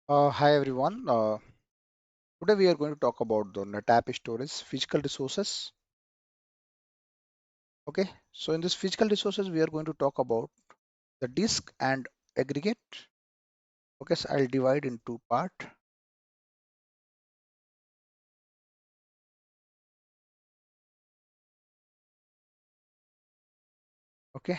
Hi everyone. Today we are going to talk about the NetApp storage physical resources. Okay, so in this physical resources we are going to talk about the disk and aggregate. Okay, so I'll divide in two part. Okay,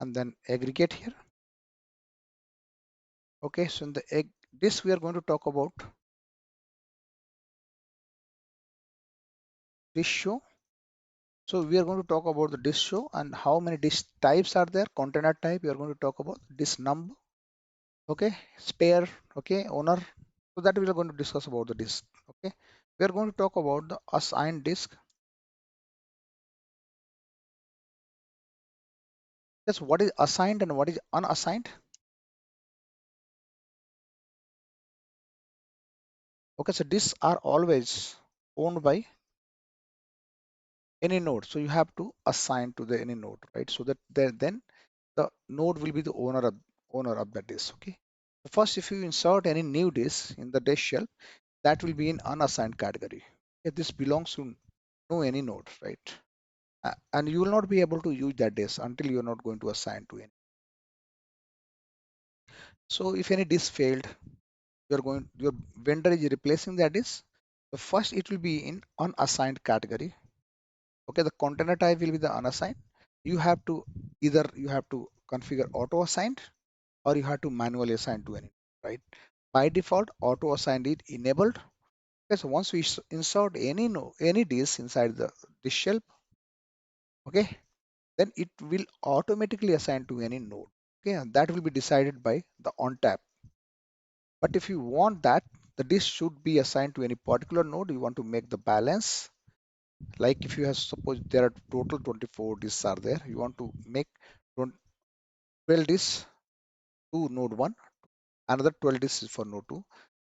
and then aggregate here. Okay, so in the disk we are going to talk about disk show. So we are going to talk about the disk show and how many disk types are there. Container type. We are going to talk about disk number. Okay, spare. Okay, owner. So that we are going to discuss about the disk. Okay, we are going to talk about the assigned disk. Yes, what is assigned and what is unassigned? Okay, so disks are always owned by any node. So you have to assign to the any node, right? So that then the node will be the owner of that disk. Okay. First, if you insert any new disk in the disk shelf, that will be in unassigned category. Okay, this belongs to no any node, right? And you will not be able to use that disk until you are not going to assign to any. So if any disk failed, your vendor is replacing that disk. So first it will be in unassigned category. Okay, the container type will be the unassigned. You have to either you have to configure auto assigned or you have to manually assign to any, right? By default, auto assigned is enabled. Okay, so once we insert any no any disk inside the disk shelf, okay, then it will automatically assign to any node. Okay, and that will be decided by the ONTAP. But if you want that, the disk should be assigned to any particular node. You want to make the balance. Like if you have suppose there are total 24 disks are there, you want to make 12 disks to node 1, another 12 disks is for node 2,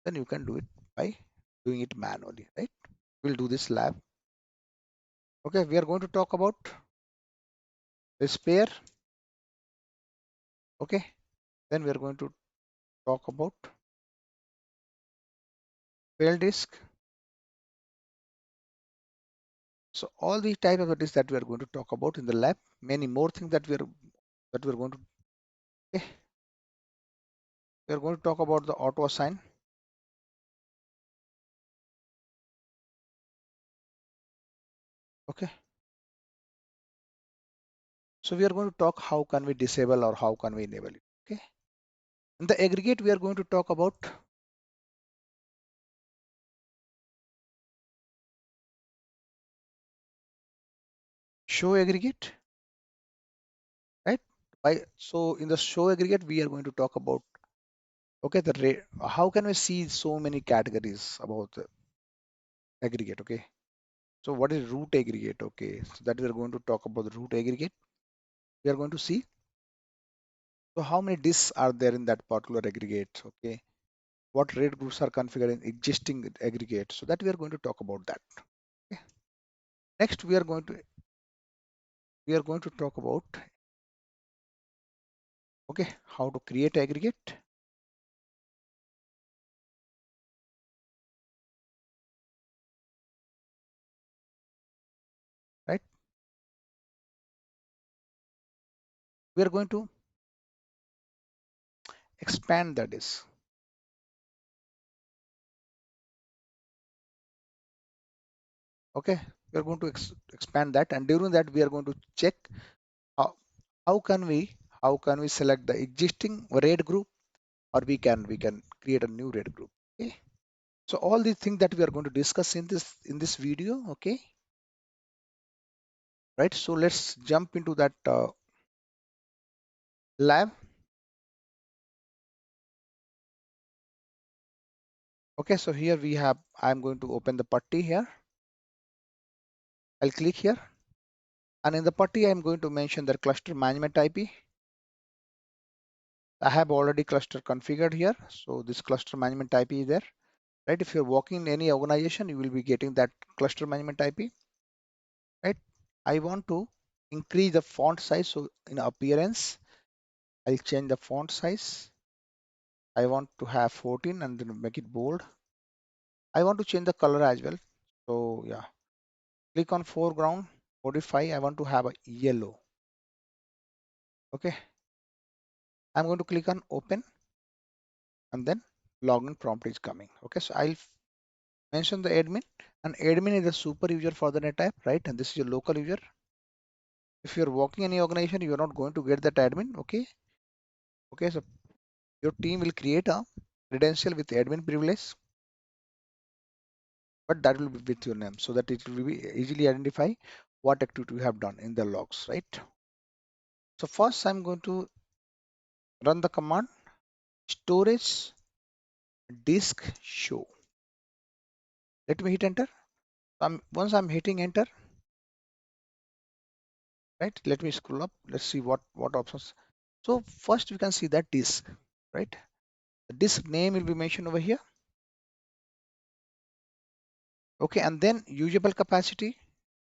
then you can do it by doing it manually, right? We'll do this lab. Okay, we are going to talk about the spare. Okay, then we are going to talk about fail disk. So all these type of disks that we are going to talk about in the lab, many more things that we are going to. Okay, we are going to talk about the auto assign. Okay, so we are going to talk how can we disable or how can we enable it. Okay, in the aggregate we are going to talk about show aggregate, right? By so in the show aggregate we are going to talk about, okay, the rate. How can we see so many categories about the aggregate? Okay, so what is root aggregate? Okay, so that we are going to talk about the root aggregate. We are going to see so how many disks are there in that particular aggregate. Okay, what RAID groups are configured in existing aggregate. So that we are going to talk about that. Okay. Next we are going to talk about, okay, how to create aggregate, right? We are going to expand the disk. Okay, we are going to expand that, and during that we are going to check how, how can we select the existing RAID group, or we can create a new RAID group. Okay, so all these things that we are going to discuss in this video. Okay, right? So let's jump into that lab. Okay, so here we have, I'm going to open the putty here. I'll click here, and in the putty I'm going to mention the cluster management IP. I have already cluster configured here, so this cluster management IP is there, right? If you're working in any organization, you will be getting that cluster management IP, right? I want to increase the font size. So in appearance, I'll change the font size. I want to have 14 and then make it bold. I want to change the color as well. So yeah, click on foreground, modify. I want to have a yellow. Okay. I'm going to click on open and then login prompt is coming. Okay. So I'll mention the admin, and admin is a super user for the NetApp, right? And this is your local user. If you're working in any organization, you're not going to get that admin. Okay. Okay. So your team will create a credential with admin privilege, but that will be with your name so that it will be easily identify what activity you have done in the logs, right? So first I'm going to run the command storage disk show. Let me hit enter. Once I'm hitting enter, right? Let me scroll up. Let's see what options. So first we can see that disk, right? The disk name will be mentioned over here. Okay, and then usable capacity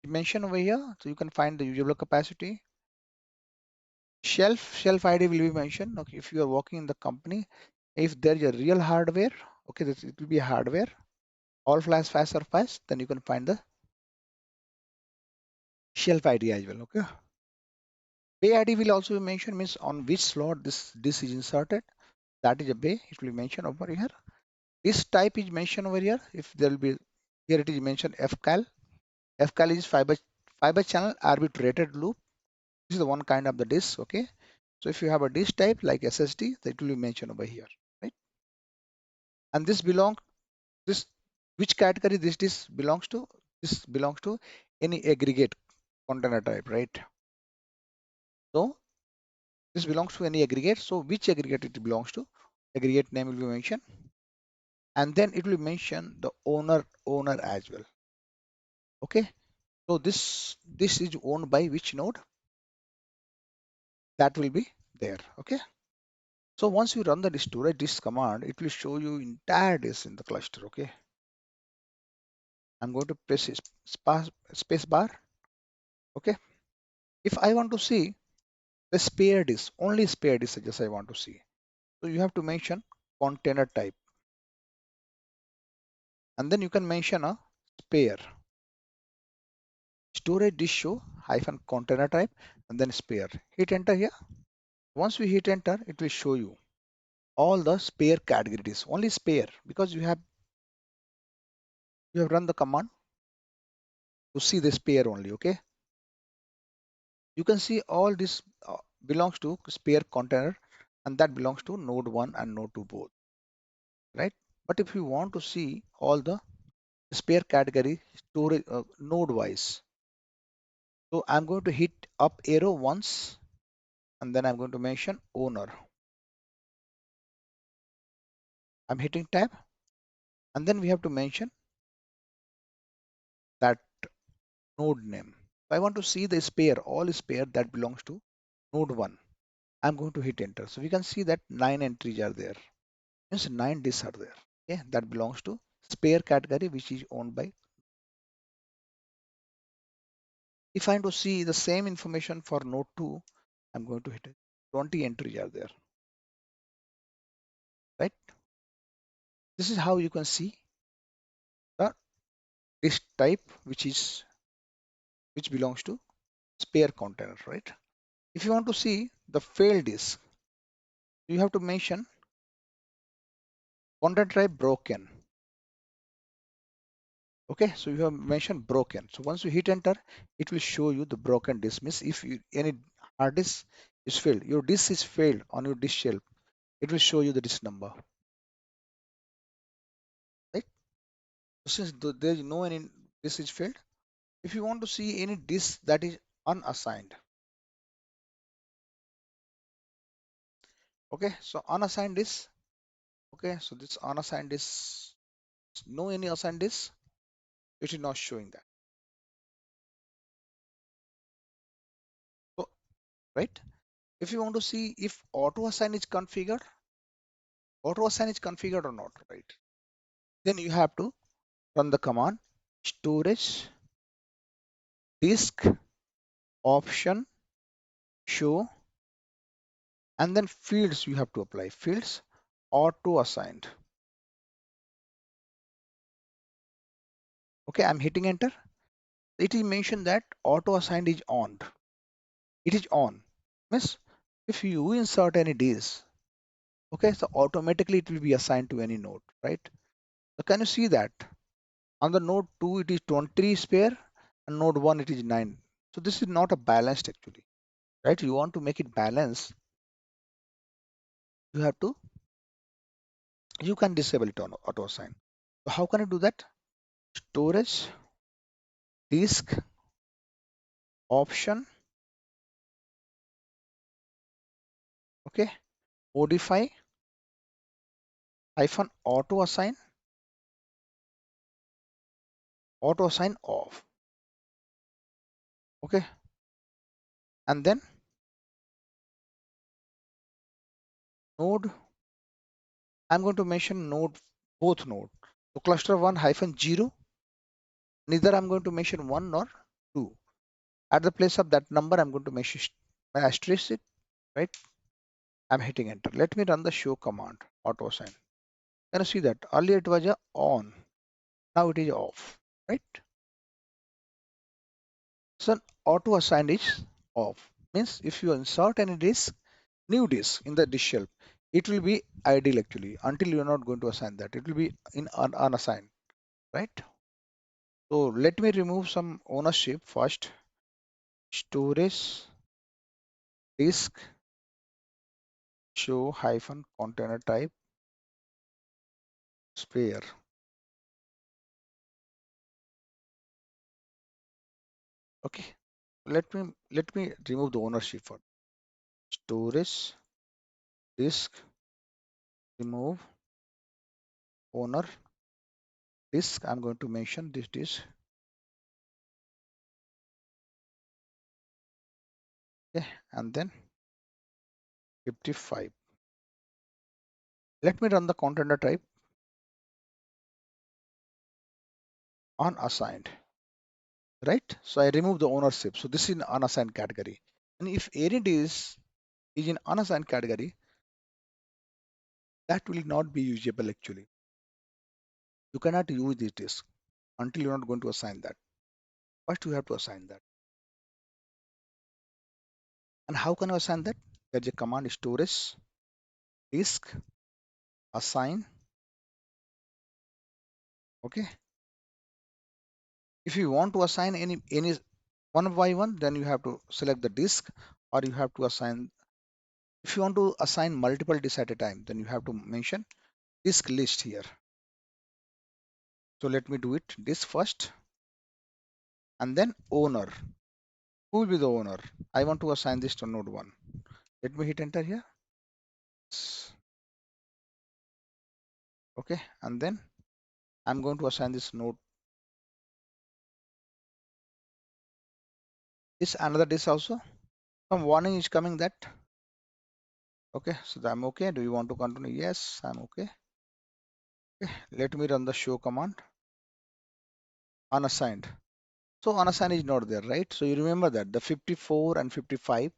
mentioned over here. So you can find the usable capacity. Shelf ID will be mentioned. Okay, if you are working in the company, if there is a real hardware, okay, it will be a hardware. All flash fast or fast, then you can find the shelf ID as well. Okay. Bay ID will also be mentioned, means on which slot this is inserted. That is a bay. It will be mentioned over here. This type is mentioned over here. If there will be here, it is mentioned FCAL. FCAL is fiber channel arbitrated loop. This is the one kind of the disk. Okay. So if you have a disk type like SSD, that will be mentioned over here, right? And this which category this belongs to? This belongs to any aggregate container type, right? So this belongs to any aggregate. So which aggregate it belongs to? Aggregate name will be mentioned, and then it will mention the owner as well. Okay. So this is owned by which node? That will be there. Okay. So once you run the storage disk command, it will show you entire disk in the cluster. Okay. I'm going to press space bar. Okay. If I want to see the spare disk, only spare disk just I want to see. So you have to mention container type, and then you can mention a spare storage disk show hyphen container type and then spare. Hit enter here. Once we hit enter, it will show you all the spare categories, only spare, because you have run the command to see the spare only. Okay. You can see all this belongs to spare container, and that belongs to node 1 and node 2 both, right? But if you want to see all the spare category storage node wise, so I'm going to hit up arrow once and then I'm going to mention owner. I'm hitting tab, and then we have to mention that node name. So I want to see the spare, all spare that belongs to node 1. I'm going to hit enter. So we can see that 9 entries are there. Means 9 disks are there. Okay, that belongs to spare category which is owned by. If I want to see the same information for node 2, I'm going to hit it. 20 entries are there. Right? This is how you can see the disk type which belongs to spare container, right? If you want to see the failed disk, you have to mention content type broken. Okay, so you have mentioned broken. So once you hit enter, it will show you the broken disk. Means if any hard disk is failed, your disk is failed on your disk shelf, it will show you the disk number, right? Since there is no any disk is failed, if you want to see any disk that is unassigned, okay, so unassigned disk, okay, so this unassigned disk, no any assigned disk, it is not showing that. So, right? If you want to see if auto assign is configured, or not, right? Then you have to run the command storage disk option, show, and then fields you have to apply. Fields auto assigned. Okay, I'm hitting enter. It is mentioned that auto assigned is on. It is on. Means if you insert any days, okay, so automatically it will be assigned to any node, right? So can you see that on the node 2 it is 20 spare and node 1 it is 9. So this is not a balanced actually, right? You want to make it balanced, you have to, you can disable it on auto assign. So how can I do that? Storage, disk, option, okay, modify hyphen auto assign off, okay, and then node, I'm going to mention node, both node. So cluster 1 hyphen 0, neither I'm going to mention 1 nor 2. At the place of that number, I'm going to mention asterisk it, right? I'm hitting enter. Let me run the show command, auto assign. Can you see that? Earlier it was a on, now it is off, right? So auto assign is off. Means if you insert any disk, new disk in the disk shelf, it will be idle actually until you are not going to assign that. It will be in unassigned, right? So let me remove some ownership first. Storage disk show hyphen container type spare. Okay. Let me remove the ownership for storage disk, remove owner disk. I'm going to mention this disk. Okay, and then 55. Let me run the container type unassigned. Right? So I remove the ownership. So this is an unassigned category. And if any disk is in unassigned category, that will not be usable actually. You cannot use this disk until you're not going to assign that. First, you have to assign that. And how can you assign that? There's a command storage disk assign. Okay. If you want to assign any one by one, then you have to select the disk, or you have to assign. If you want to assign multiple disks at a time, then you have to mention disk list here. So let me do it this first, and then owner. Who will be the owner? I want to assign this to node 1. Let me hit enter here. Okay, and then I'm going to assign this node. This another disk also. Some warning is coming that. Okay, so I'm okay. Do you want to continue? Yes, I'm okay. Okay, let me run the show command. Unassigned. So unassigned is not there, right? So you remember that the 54 and 55.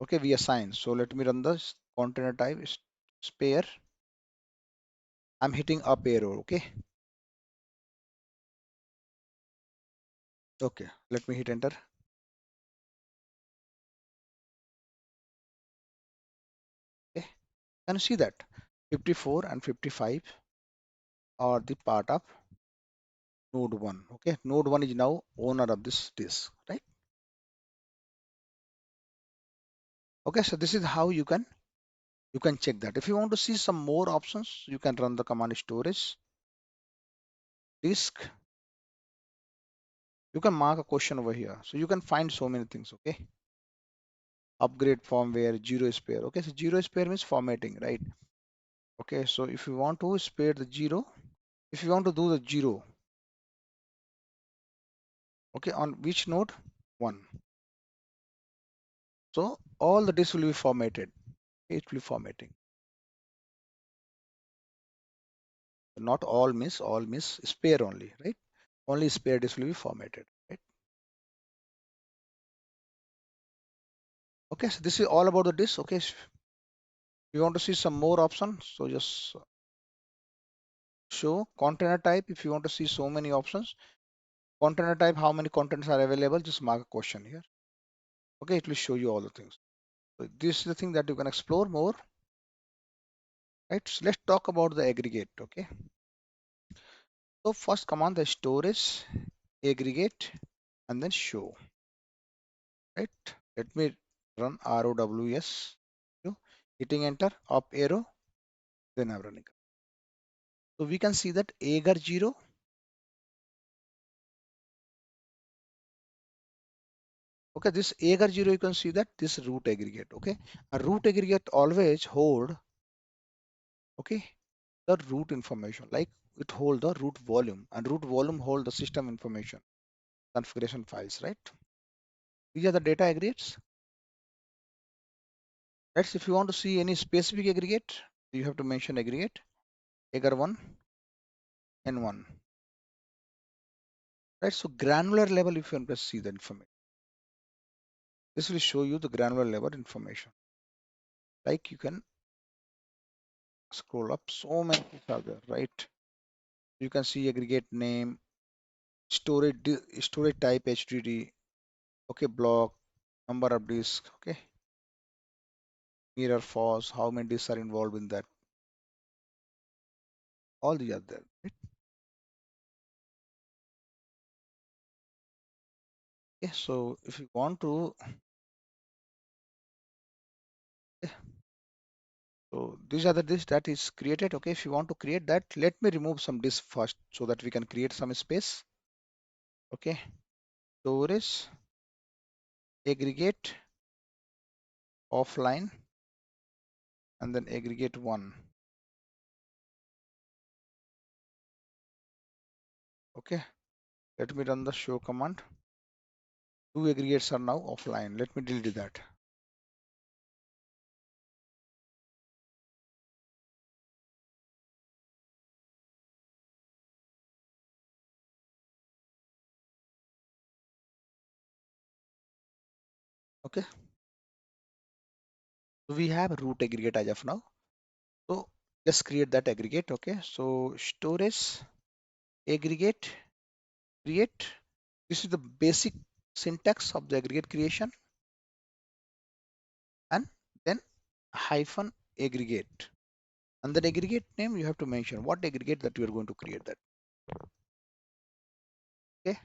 Okay, we assign. So let me run the container type is spare. I'm hitting up arrow. Okay. Okay, let me hit enter. Okay, can you see that 54 and 55 are the part of node 1. Okay, node 1 is now owner of this disk, right? Okay, so this is how you can check that. If you want to see some more options, you can run the command storage disk. You can mark a question over here, so you can find so many things. Okay, upgrade firmware, zero spare. Okay, so zero spare means formatting, right? Okay, so if you want to spare the zero, if you want to do the zero, okay, on which node? 1. So all the disks will be formatted. It will be formatting. Not all means spare only, right? Only spare disk will be formatted, right? Okay, so this is all about the disk. Okay, if you want to see some more options, so just show container type. If you want to see so many options, container type, how many contents are available, just mark a question here. Okay, it will show you all the things. So this is the thing that you can explore more, right? So let's talk about the aggregate. Okay, so first command the storage aggregate and then show, right? Let me run ROWS, hitting enter, up arrow, then I'm running. So we can see that agar 0. Okay, this agar 0, you can see that this root aggregate. Okay, a root aggregate always hold, okay, the root information, like it hold the root volume, and root volume hold the system information, configuration files, right? These are the data aggregates. That's if you want to see any specific aggregate, you have to mention aggregate, agar 1, N1. Right, so granular level, if you want to see the information, this will show you the granular level information. Like you can scroll up, so many things are there, right? You can see aggregate name, storage type HDD, okay, block, number of disks, okay, mirror force, how many disks are involved in that, all these are there, right? Okay, so if you want to, okay, so these are the disks that is created. Okay, if you want to create that, let me remove some disks first so that we can create some space. Okay, storage aggregate offline and then aggregate 1. Okay, let me run the show command. Two aggregates are now offline. Let me delete that. Okay, so we have a root aggregate as of now. So let's create that aggregate. Okay, so storage aggregate create. This is the basic syntax of the aggregate creation, and then hyphen aggregate. And then aggregate name, you have to mention what aggregate that you are going to create that. Okay,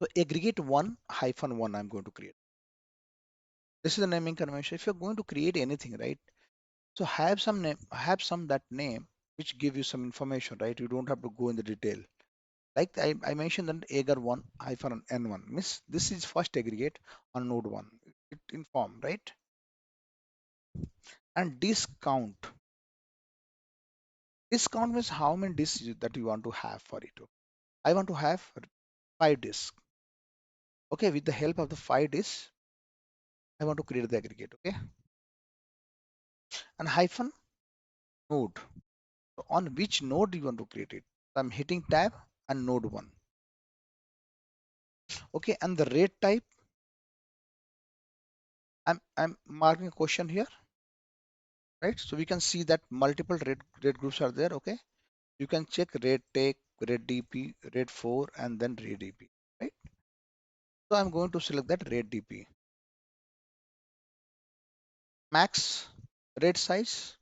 so aggregate 1 hyphen 1 I'm going to create. This is the naming convention. If you're going to create anything, right? So have some name, have some that name which give you some information, right? You don't have to go in the detail. Like I mentioned that agar 1 hyphen n1 means this is first aggregate on node 1. It inform, right? And discount. Discount means how many disks that you want to have for it. I want to have 5 disks. Okay, with the help of the 5 disks, I want to create the aggregate. Okay, and hyphen node. So on which node you want to create it? So I'm hitting tab and node 1. Okay, and the rate type, I'm marking a question here, right? So we can see that multiple rate groups are there. Okay, you can check rate take, rate DP, rate 4, and then rate DP, right? So I'm going to select that rate DP. Max rate size.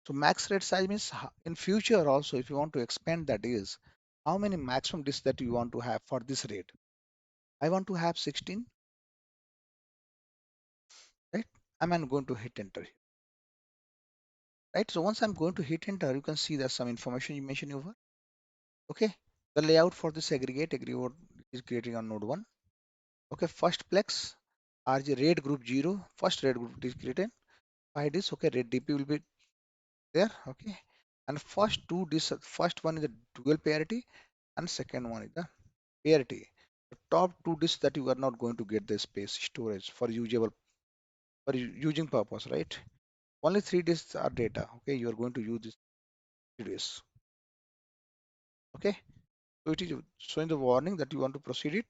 So max rate size means in future also, if you want to expand that is how many maximum disks that you want to have for this rate. I want to have 16, right? I'm going to hit enter, right? So once I'm going to hit enter, you can see there's some information you mentioned over. Okay, the layout for this aggregate is creating on node 1. Okay, first plex RJ rate group 0, first rate group is created. By this, okay, rate DP will be there. Okay, and first one is the dual parity, and second one is the parity. The top two disks that you are not going to get the space storage for usable for using purpose, right? Only 3 disks are data. Okay, you are going to use this 3 disks. Okay, So it is showing the warning that you want to proceed it.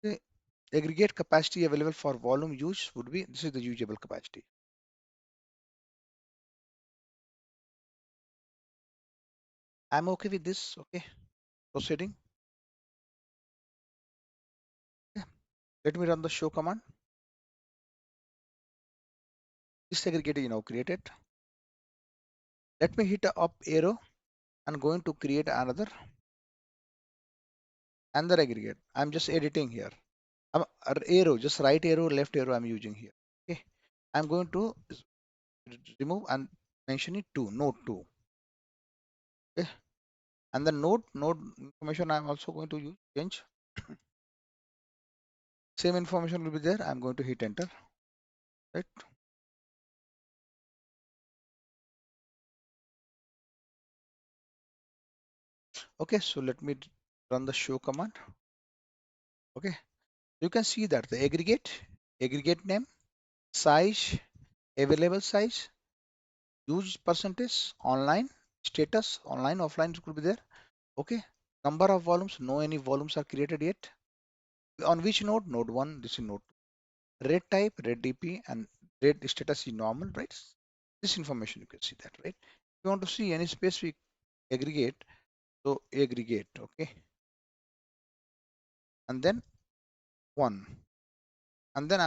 Okay. Aggregate capacity available for volume use would be, this is the usable capacity. I'm okay with this. Okay. Proceeding. Okay. Let me run the show command. This aggregate is now created. Let me hit a up arrow and going to create another aggregate. I'm just editing here. Arrow, just right arrow, left arrow I'm using here. Okay. I'm going to remove and mention it to node 2. Okay. And the node information I'm also going to use change. Same information will be there. I'm going to hit enter. Right. Okay. So let me run the show command. Okay. You can see that the aggregate name, size, available size, use percentage, online, status, online, offline could be there. Okay. Number of volumes, no any volumes are created yet. On which node? Node 1, this is node 2. Rate type, rate DP, and rate status is normal, right? This information you can see that, right? If you want to see any specific aggregate, so aggregate, okay, and then 1, and then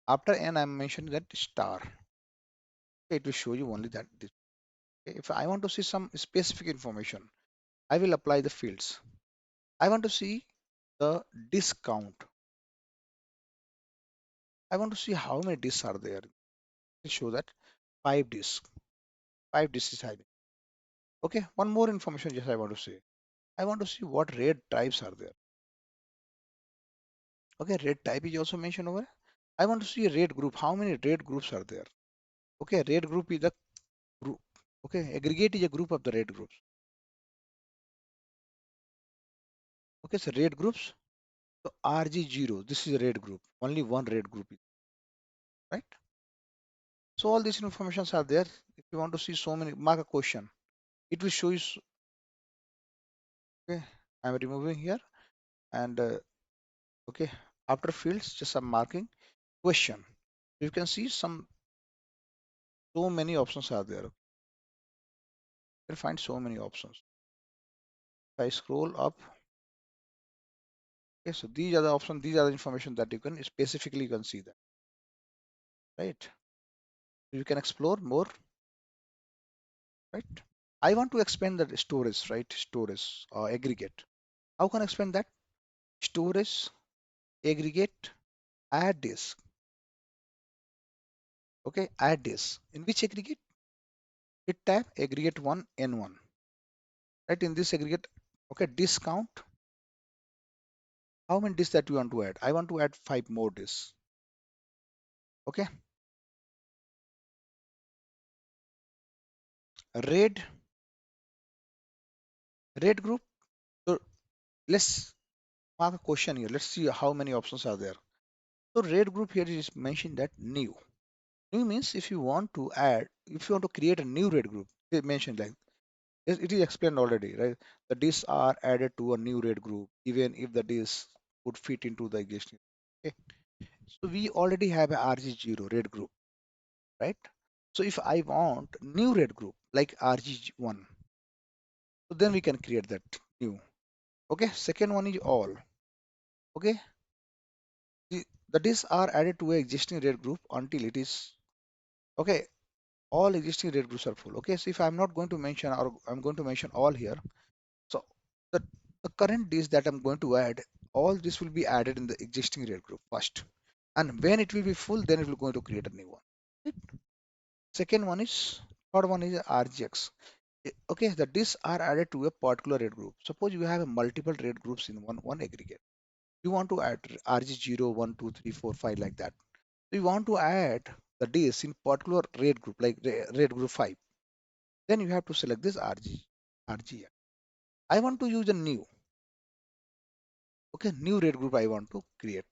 after n I'm mentioning that star. Okay, it will show you only that. Okay, if I want to see some specific information, I will apply the fields. I want to see the discount. I want to see how many disks are there. It show that 5 disks. 5 disks is having. Okay, one more information just I want to say. I want to see what RAID types are there. Okay, RAID type is also mentioned over. I want to see a RAID group. How many RAID groups are there? Okay, RAID group is the group. Okay, aggregate is a group of the RAID groups. Okay, so RAID groups. So RG0, this is a RAID group. Only one RAID group, right? So all these informations are there. If you want to see so many, mark a question. It will show you. Okay, I'm removing here and okay. After fields, just I'm marking question. You can see so many options are there. You can find so many options. If I scroll up, okay, so these are the options, these are the information that you can specifically you can see that, right? You can explore more, right? I want to expand the storage, right? Storage or aggregate. How can I expand that? Storage, aggregate, add disk. Okay, add disk. In which aggregate? Hit tab, aggregate 1, N1. Right, in this aggregate, okay, discount. How many disks that you want to add? I want to add 5 more disks. Okay, RAID, RAID group. So let's mark a question here. Let's see how many options are there. So RAID group here is mentioned that new. New means if you want to add, if you want to create a new RAID group, they mentioned like it is explained already, right? The disks are added to a new RAID group, even if the disks would fit into the existing. Okay. So we already have a RG0 RAID group, right? So if I want new RAID group like RG1, so then we can create that new. Okay. Second one is all. Okay. The disks are added to a existing RAID group until it is okay. All existing RAID groups are full. Okay. So if I'm not going to mention or I'm going to mention all here. So the, the current disk that I'm going to add, all this will be added in the existing RAID group first. And when it will be full, then it will going to create a new one. Right? Second one is, third one is RGX. Okay, the disks are added to a particular RAID group. Suppose you have a multiple RAID groups in one aggregate. You want to add RG0, 1, 2, 3, 4, 5 like that. So you want to add the disk in particular RAID group like RAID group 5. Then you have to select this RG. I want to use a new. Okay, new RAID group I want to create.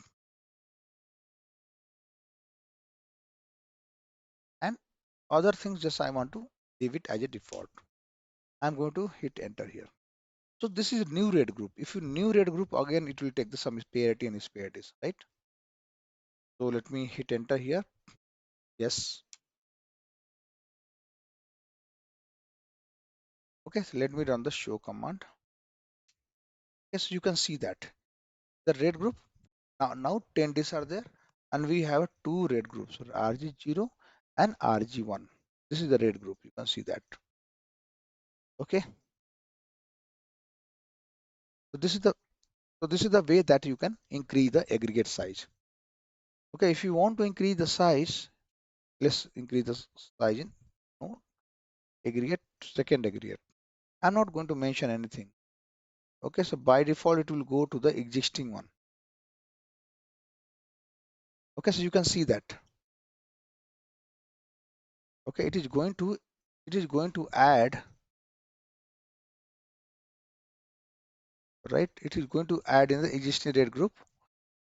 And other things just I want to leave it as a default. I'm going to hit enter here. So this is new RAID group. If you new RAID group, again it will take the some parity and disparities, right? So let me hit enter here. Yes. Okay, so let me run the show command. Yes, you can see that the RAID group now 10 disks are there, and we have two RAID groups, RG0 and RG1. This is the RAID group. You can see that. Okay. So this is the way that you can increase the aggregate size. Okay, if you want to increase the size, let's increase the size in no, aggregate, second aggregate. I'm not going to mention anything. Okay, so by default it will go to the existing one. Okay, so you can see that. Okay, it is going to add, right? It is going to add in the existing RAID group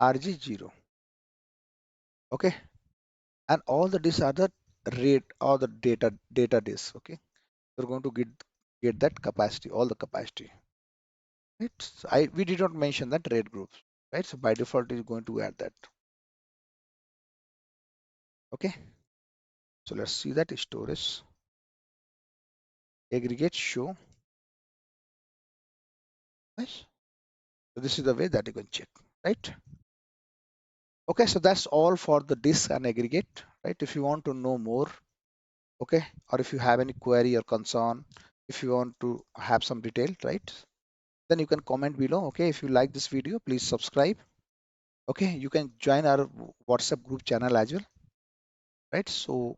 RG0. Okay, and all the disks are the RAID or the data disks. Okay, we're going to get that capacity, all the capacity. Right? So we did not mention that RAID groups, right? So by default it is going to add that. Okay, so let's see that storage aggregate show. Nice. So this is the way that you can check, right? Okay, so that's all for the disk and aggregate, right? If you want to know more, okay, or if you have any query or concern, if you want to have some detail, right, then you can comment below. Okay, if you like this video, please subscribe. Okay, you can join our WhatsApp group channel as well, right? So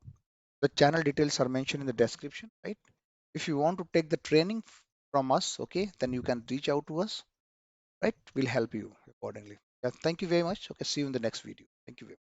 the channel details are mentioned in the description, right? If you want to take the training from us, okay, then you can reach out to us, right? We'll help you accordingly. Yeah, thank you very much. Okay, see you in the next video. Thank you very much.